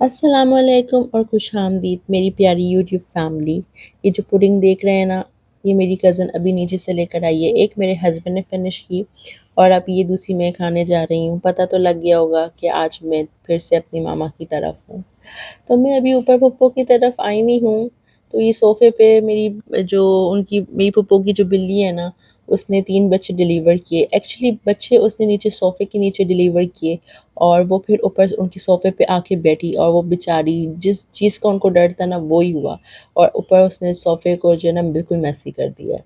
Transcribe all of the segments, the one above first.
अस्सलामुअलैकुम और खुश आमदीद मेरी प्यारी यूट्यूब फैमिली। ये जो पुडिंग देख रहे हैं ना, ये मेरी कज़न अभी नीचे से लेकर आई है। एक मेरे हस्बैंड ने फिनिश की और अब ये दूसरी मैं खाने जा रही हूँ। पता तो लग गया होगा कि आज मैं फिर से अपनी मामा की तरफ हूँ। तो मैं अभी ऊपर पप्पो की तरफ आई हुई हूँ। तो ये सोफ़े पे मेरी पप्पो की जो बिल्ली है ना, उसने 3 बच्चे डिलीवर किए। एक्चुअली बच्चे उसने नीचे सोफ़े के नीचे डिलीवर किए और वो फिर ऊपर उनके सोफ़े पे आके बैठी और वो बेचारी जिस चीज़ का उनको डर था ना, वो ही हुआ और ऊपर उसने सोफ़े को जो है ना बिल्कुल मेसी कर दिया।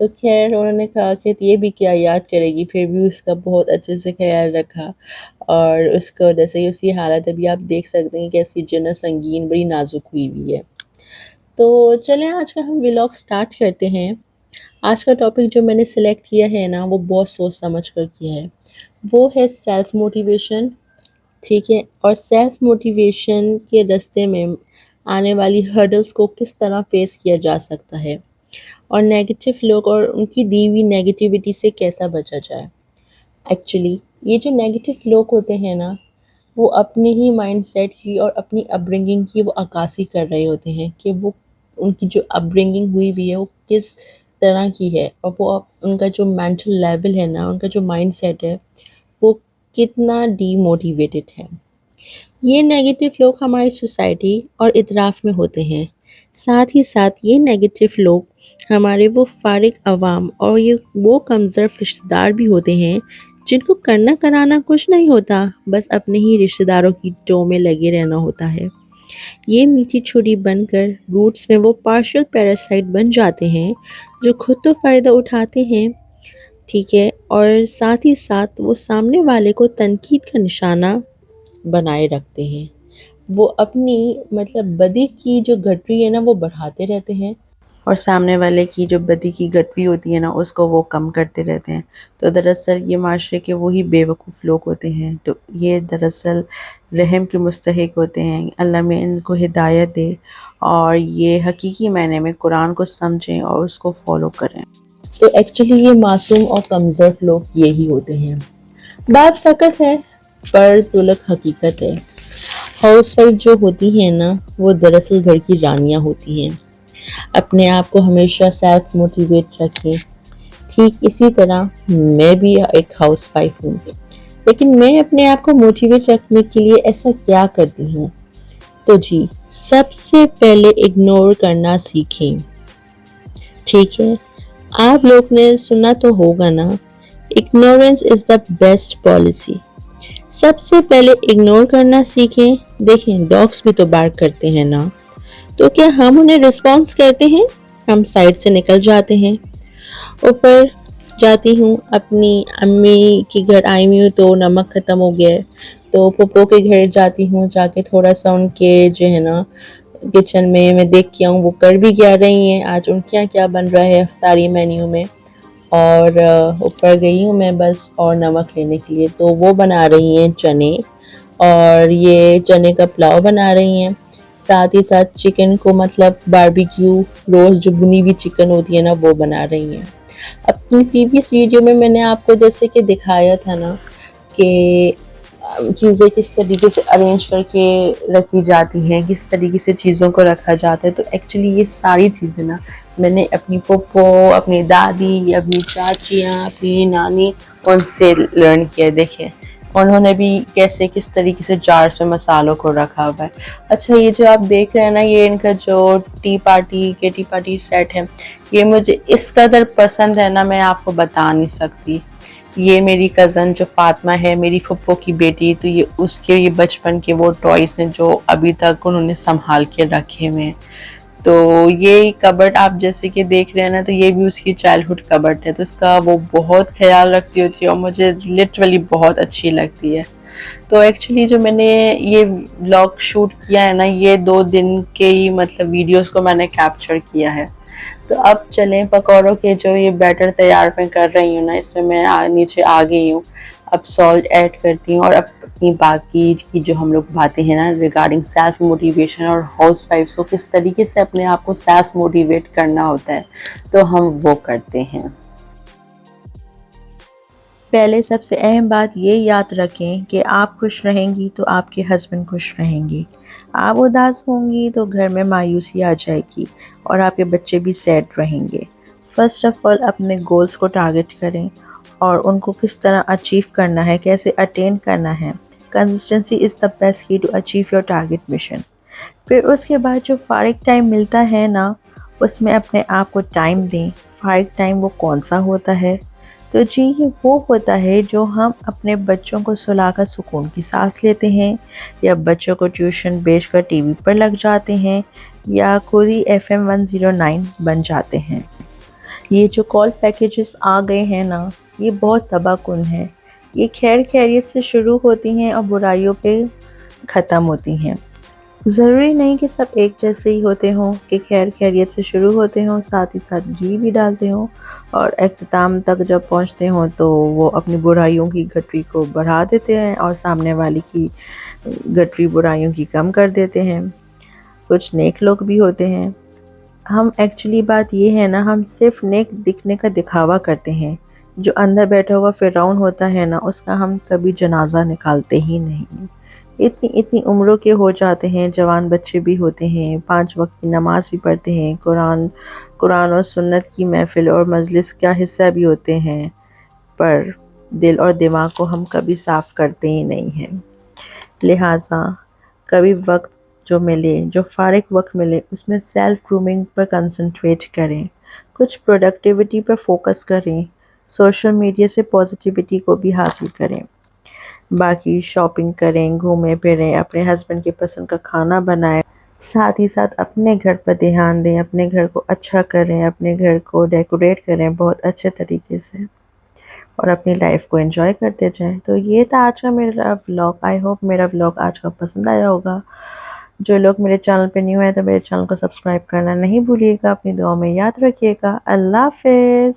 तो ख़ैर उन्होंने कहा कि ये भी क्या याद करेगी, फिर भी उसका बहुत अच्छे से ख़्याल रखा और उसको जैसे ही उसकी हालत अभी आप देख सकते हैं कैसी जो है ना संगीन बड़ी नाज़ुक हुई हुई है। तो चलें आज का हम व्लॉग स्टार्ट करते हैं। आज का टॉपिक जो मैंने सिलेक्ट किया है ना, वो बहुत सोच समझ कर किया है। वो है सेल्फ मोटिवेशन। ठीक है, और सेल्फ मोटिवेशन के रास्ते में आने वाली हर्डल्स को किस तरह फेस किया जा सकता है और नेगेटिव लोग और उनकी दी हुई नेगेटिविटी से कैसा बचा जाए। एक्चुअली ये जो नेगेटिव लोग होते हैं ना, वो अपने ही माइंडसेट की और अपनी अपब्रिंगिंग की वो अक्कासी कर रहे होते हैं कि वो उनकी जो अपब्रिंगिंग हुई हुई है वो किस तरह की है और उनका जो मेंटल लेवल है ना, उनका जो माइंडसेट है वो कितना डीमोटिवेटेड है। ये नेगेटिव लोग हमारी सोसाइटी और इतराफ़ में होते हैं। साथ ही साथ ये नेगेटिव लोग हमारे वो फ़ारिग अवाम और ये वो कमज़ोर रिश्तेदार भी होते हैं जिनको करना कराना कुछ नहीं होता, बस अपने ही रिश्तेदारों की टो में लगे रहना होता है। ये मीठी छुरी बनकर रूट्स में वो पार्शियल पैरासाइट बन जाते हैं जो खुद तो फ़ायदा उठाते हैं, ठीक है, और साथ ही साथ वो सामने वाले को तनकीद का निशाना बनाए रखते हैं। वो अपनी मतलब बदी की जो गठरी है ना वो बढ़ाते रहते हैं और सामने वाले की जो बदी की गठरी होती है ना उसको वो कम करते रहते हैं। तो दरअसल ये माशरे के वही बेवकूफ़ लोग होते हैं। तो ये दरअसल रहम के मुस्तहिक होते हैं। अल्लाह में इनको हिदायत दे और ये हकीकी मायने में कुरान को समझें और उसको फ़ॉलो करें। तो एक्चुअली ये मासूम और कमज़ोर लोग यही होते हैं। बात सख्त है पर तुलक हकीकत है। हाउसवाइफ जो होती हैं ना, वो दरअसल घर की रानियाँ होती हैं। अपने आप को हमेशा सेल्फ मोटिवेट रखें। ठीक इसी तरह मैं भी एक हाउसवाइफ हूँ, लेकिन मैं अपने आप को मोटिवेट रखने के लिए ऐसा क्या करती हूँ? तो जी, सबसे पहले इग्नोर करना सीखें। ठीक है, आप लोग ने सुना तो होगा ना, ignorance is the best policy. सबसे पहले इग्नोर करना सीखें। देखें, डॉग्स भी तो बार्क करते हैं ना, तो क्या हम उन्हें रिस्पॉन्स करते हैं? हम साइड से निकल जाते हैं। ऊपर जाती हूँ, अपनी अम्मी के घर आई हुई हूँ तो नमक ख़त्म हो गया है, तो पप्पो के घर जाती हूँ, जाके थोड़ा सा उनके जो है ना किचन में मैं देख के आऊँ वो कर भी क्या रही हैं, आज उनके यहाँ क्या बन रहा है इफ्तारी मेन्यू में। और ऊपर गई हूँ मैं बस और नमक लेने के लिए, तो वो बना रही हैं चने और ये चने का पुलाव बना रही हैं। साथ ही साथ चिकन को मतलब बारबेक्यू रोस्ट जो भुनी हुई चिकन होती है ना वो बना रही हैं। अपनी प्रीवियस वीडियो में मैंने आपको जैसे कि दिखाया था ना कि चीज़ें किस तरीके से अरेंज करके रखी जाती हैं, किस तरीके से चीज़ों को रखा जाता है। तो एक्चुअली ये सारी चीज़ें ना मैंने अपनी पप्पो, अपनी दादी, अपनी चाचियाँ, अपनी नानी उनसे लर्न किया। देखिए उन्होंने भी कैसे किस तरीके से जार्स में मसालों को रखा हुआ है। अच्छा, ये जो आप देख रहे हैं ना, ये इनका जो टी पार्टी सेट है, ये मुझे इस कदर पसंद है ना, मैं आपको बता नहीं सकती। ये मेरी कज़न जो फातिमा है, मेरी फुप्पो की बेटी, तो ये उसके ये बचपन के वो टॉयज़ हैं जो अभी तक उन्होंने संभाल के रखे हुए हैं। तो ये कबर्ड आप जैसे कि देख रहे हैं ना, तो ये भी उसकी चाइल्डहुड कबर्ड है, तो इसका वो बहुत ख्याल रखती होती है और मुझे लिटरली बहुत अच्छी लगती है। तो एक्चुअली जो मैंने ये व्लॉग शूट किया है ना, ये 2 दिन के ही मतलब वीडियोस को मैंने कैप्चर किया है। तो अब चलें, पकौड़ों के जो ये बैटर तैयार मैं कर रही हूँ ना, इसमें मैं नीचे आ गई हूँ। अब सॉल्ट ऐड करती हूँ और अब अपनी बाकी की जो हम लोग बातें हैं ना रिगार्डिंग सेल्फ मोटिवेशन और हाउस वाइफ्स को किस तरीके से अपने आप को सेल्फ मोटिवेट करना होता है, तो हम वो करते हैं। पहले सबसे अहम बात ये याद रखें कि आप खुश रहेंगी तो आपके हस्बैंड खुश रहेंगे। आप उदास होंगी तो घर में मायूसी आ जाएगी और आपके बच्चे भी सैड रहेंगे। फर्स्ट ऑफ ऑल अपने गोल्स को टारगेट करें और उनको किस तरह अचीव करना है, कैसे अटेन करना है। Consistency is the best key to achieve your target mission. फिर उसके बाद जो फ़ारिग टाइम मिलता है ना, उसमें अपने आप को टाइम दें। फ़ारिग टाइम वो कौन-सा होता है? तो जी, ये वो होता है जो हम अपने बच्चों को सुलाकर सुकून की सांस लेते हैं, या बच्चों को ट्यूशन भेजकर टीवी पर लग जाते हैं, या खुद ही एफएम 109 बन जाते हैं। ये जो कॉल पैकेजेस आ गए हैं ना, ये बहुत तबाहकुन है। ये खैर खैरियत से शुरू होती हैं और बुराइयों पे ख़त्म होती हैं। ज़रूरी नहीं कि सब एक जैसे ही होते हों, कि खैर खैरियत से शुरू होते हों, साथ ही साथ घी भी डालते हों, और इख्तिताम तक जब पहुँचते हों तो वो अपनी बुराइयों की गठरी को बढ़ा देते हैं और सामने वाले की गठरी बुराइयों की कम कर देते हैं। कुछ नेक लोग भी होते हैं। हम एक्चुअली बात ये है ना, हम सिर्फ नेक दिखने का दिखावा करते हैं। जो अंदर बैठा हुआ फ़िरौन होता है ना, उसका हम कभी जनाजा निकालते ही नहीं। इतनी इतनी उम्रों के हो जाते हैं, जवान बच्चे भी होते हैं, 5 वक्त की नमाज भी पढ़ते हैं, कुरान और सुन्नत की महफ़िल और मजलिस का हिस्सा भी होते हैं, पर दिल और दिमाग को हम कभी साफ़ करते ही नहीं हैं। लिहाजा कभी वक्त जो मिले, जो फ़ारिग वक्त मिले, उसमें सेल्फ ग्रूमिंग पर कंसंट्रेट करें, कुछ प्रोडक्टिविटी पर फोकस करें, सोशल मीडिया से पॉजिटिविटी को भी हासिल करें। बाकी शॉपिंग करें, घूमें फिरें, अपने हस्बैंड की पसंद का खाना बनाएं, साथ ही साथ अपने घर पर ध्यान दें, अपने घर को अच्छा करें, अपने घर को डेकोरेट करें बहुत अच्छे तरीके से, और अपनी लाइफ को एंजॉय करते जाएं। तो ये था आज का मेरा व्लॉग। आई होप मेरा व्लॉग आज का पसंद आया होगा। जो लोग मेरे चैनल पे न्यू हैं तो मेरे चैनल को सब्सक्राइब करना नहीं भूलिएगा। अपनी दुआ में याद रखिएगा। अल्लाह हाफ़िज़।